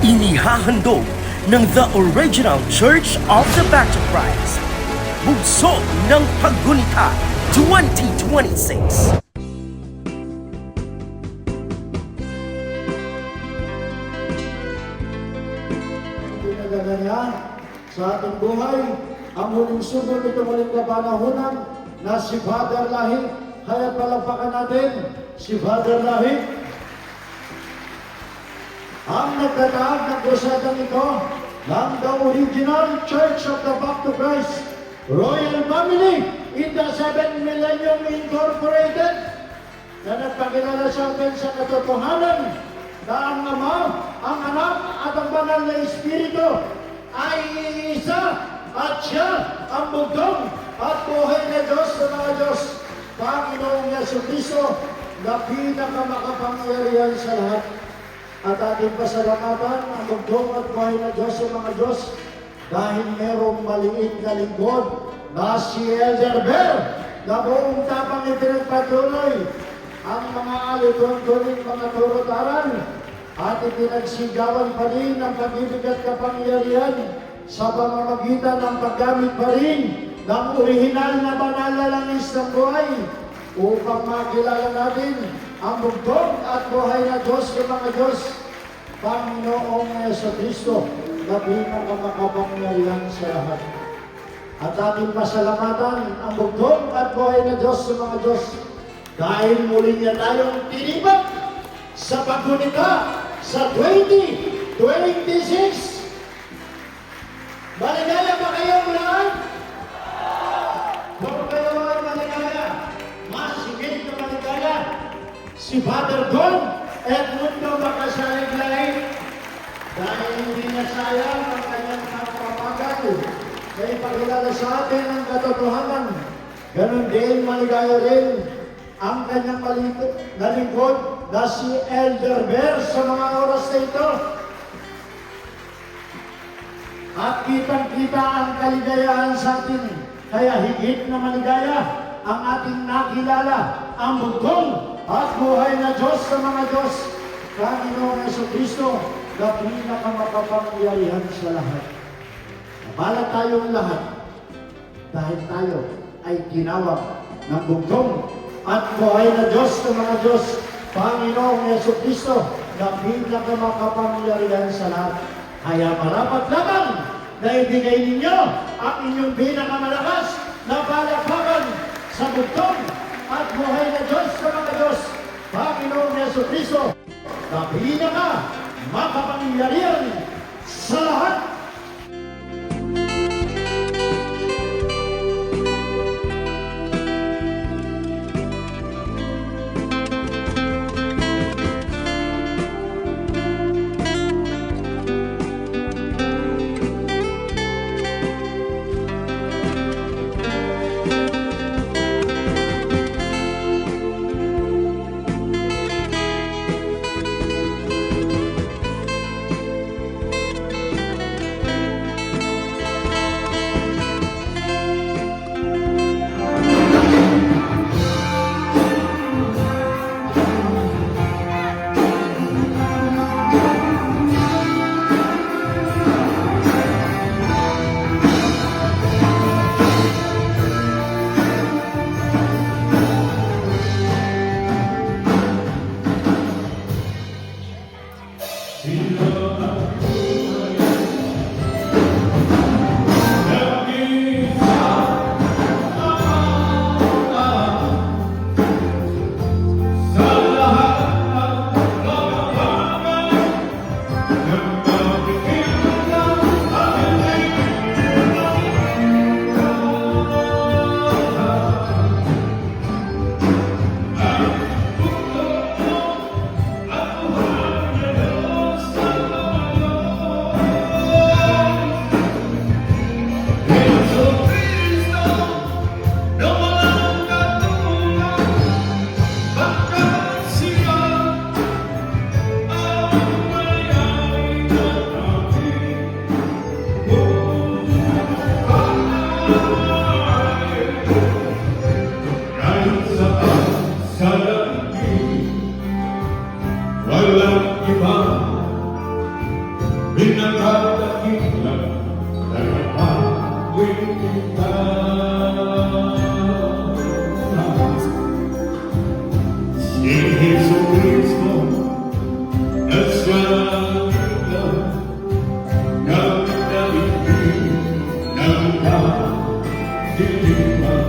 Inihahandog ng The Original Church of the Back to Christ. Bugso ng Paggunita 2026. Pinagaganyan sa ating buhay ang huling sugod nitong huling kapanahunan na si Father Lahit. Kaya palapakan natin si Father Lahit. Ang nagtataag ng krusadang ito ng The Original Church of the Back to Christ Royal Family in the 7th Millennium Incorporated na nagpakilala sa atin sa katotohanan na ang Ama, ang Anak at ang Banal na Espiritu ay iisa at siya ang bugtong at buhay na Diyos sa mga Diyos, Panginoong Jesucristo na pinakamakapangyarihan sa lahat. At ating pasalamatan ang bugtong at buhay na Diyos sa mga Diyos dahil merong maliit na lingkod na si Elder Ber na buong tapang ipinagpatuloy ang mga alituntunin mga turutaran at ipinagsigawan pa rin ang pag-ibig at kapangyarihan sa pamamagitan ng paggamit pa rin ng orihinal na banal na langis ng buhay upang makilala natin ang bugtong at buhay na Diyos ng mga Diyos, Panginoong Jesucristo na pinakamakapangyarihan sa lahat. At ating pasalamatan ang bugtong at buhay na Diyos sa mga Diyos dahil muli niya tayong tinibak sa paggunita sa 2026. Maligaya ba kayong lahat? Kung kayo ay maligaya, mas higit na maligaya si Father Don Edmundo Macasalig-Lahit dahil hindi niya sayang ang kanyang pagpapagal na ipakilala sa atin ang katotohanan. Ganon din maligaya rin ang kanyang nalingkod na si Elder Ber sa mga oras na ito. At kitang-kita ang kaligayahan sa atin. Kaya higit na maligaya ang ating nakilala ang bugtong at buhay na Diyos sa mga Diyos, Panginoong Jesucristo na pinakamakapangyarihan sa lahat. Mabala tayong lahat dahil tayo ay tinawag ng bugtong at buhay na Diyos sa mga Diyos, Panginoong Jesucristo na pinakamakapangyarihan sa lahat. Kaya marapat lamang na ibigay ninyo ang inyong pinakamalakas na palakpakan sa bugtong at buhay na Diyos sa mga Diyos, Panginoong Jesucristo na pinakamakapangyarihan sa lahat. Pinagkakakilan Nagpapawin kita Si Jesu Cristo Nasiyang kita Nagdalipin ng kadiliman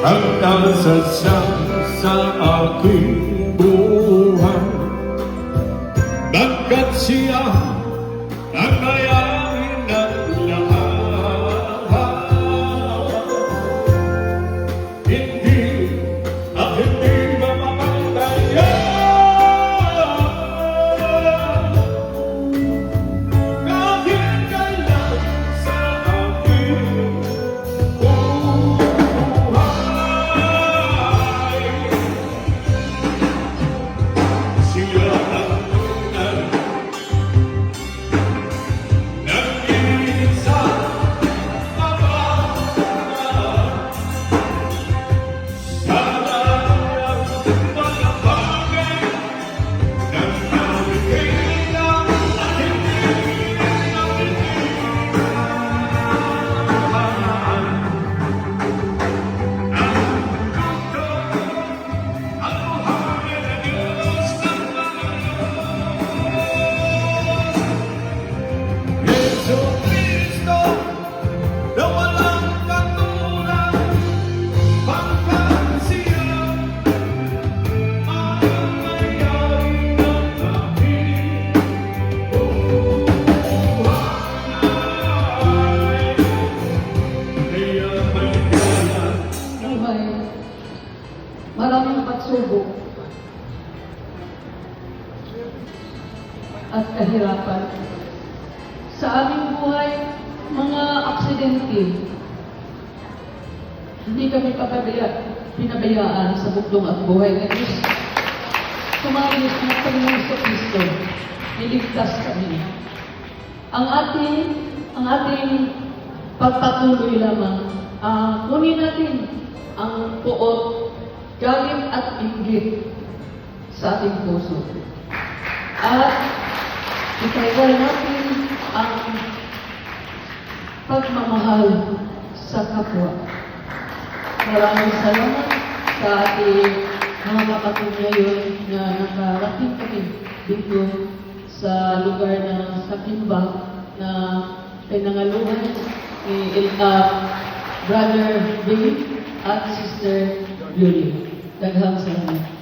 Ang nasasang sa aking buhay Bagkat siya ang mayarin ng lahat Hindi at hindi mapapagtayan Kahit kailan sa aking buhay Siya ang tunay nag-iisa kapanahan Sana ang mga bagay ng nakikita at hindi nakikita Ang buhay na Diyos ng Yesu Cristo na walang katulad Pagkat siya ang may-ari ng aming buhay Kaya may kaya buhay, maraming pagsubok at kahirapan. Sa aming buhay, mga aksidente, hindi kami pinabayaan sa bugtong at buhay ng Diyos. Sumayos na Panginoon sa Kristo, niligtas kami. Ang ating pagpatuloy lamang, kunin natin ang puot, galit at inggit sa ating puso. At itagal natin ang pagmamahal sa kapwa. Maraming salamat sa ating mga kapatid ngayon na nakarating kami dito sa lugar ng Sakimbang na pinangaluhan ni Brother Billy at Sister Yuli. Daghang salamat.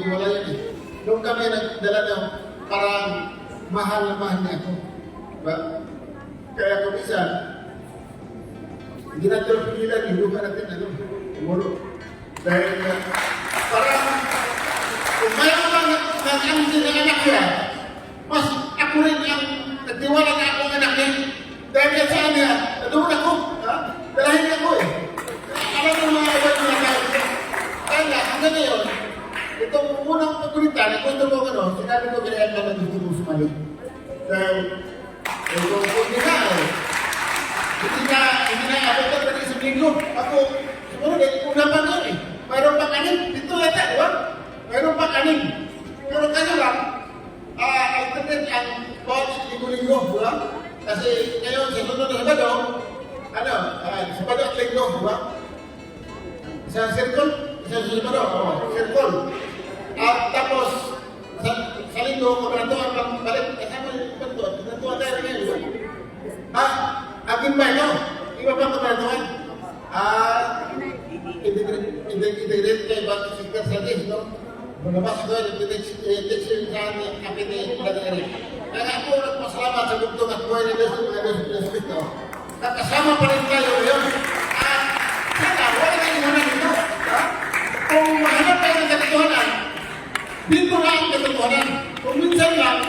Wala yun eh. Nung kami nagdala niyo, parang mahal na mahal niya ako. Diba? Kaya kung isa, hindi natin pigilan, hindi ba natin umulo. Dahil parang, kung mayroon bang nag-angkin ng anak niya, mas ako rin ang nagtiwala na ako ng anak niya. Dahil yan saan niya, nadoon ako. Dalahin niya ko eh. Alam mo mga iba niya tao. Kaya hanggang ngayon, itong unang pagkulita, nagkwento mo sinabi ko kaya na gusto mo sumali. Dahil, kung hindi na abot ka pa sa linggo. Ako, siguro, una pa nun eh. Mayroon pang anim. Dito yata, di ba? Mayroon pang anim. Pero kanya lang, alternate ang bawat linggo-linggo, di ba? Kasi ngayon, sa sunod na Sabado, Sabado at linggo, di ba? Isang circle, isang Sabado, circle. At tapos, sa linggo, kung natuwa pang balik, kasama yung pantuan tayo ngayon, di ba? Akin ba ito? Iba ba kabaratuhan? Integrate kay Bato Secret Service, no? Lumabas ko, nag-text sa akin ni Nagari. Kaya ako nagpasalamat sa bugtong at buhay ni Desus Cristo. Kasama pa rin tayo ngayon. Sana, wala kayo naman dito. Kung mahanap tayo ng katotohanan, dito na ang katotohanan. Kung minsan lang,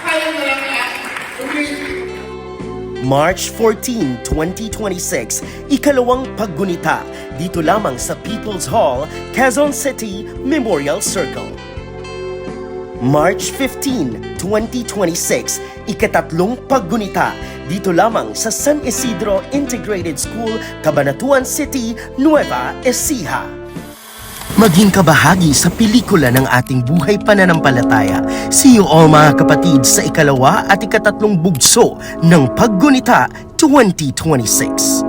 kaya na lang March 14, 2026, ikalawang paggunita dito lamang sa People's Hall, Quezon City Memorial Circle. March 15, 2026, ikatatlong paggunita dito lamang sa San Isidro Integrated School, Cabanatuan City, Nueva Ecija. Maging kabahagi sa pelikula ng ating buhay pananampalataya. See you all mga kapatid sa ikalawa at ikatatlong bugso ng Paggunita 2026.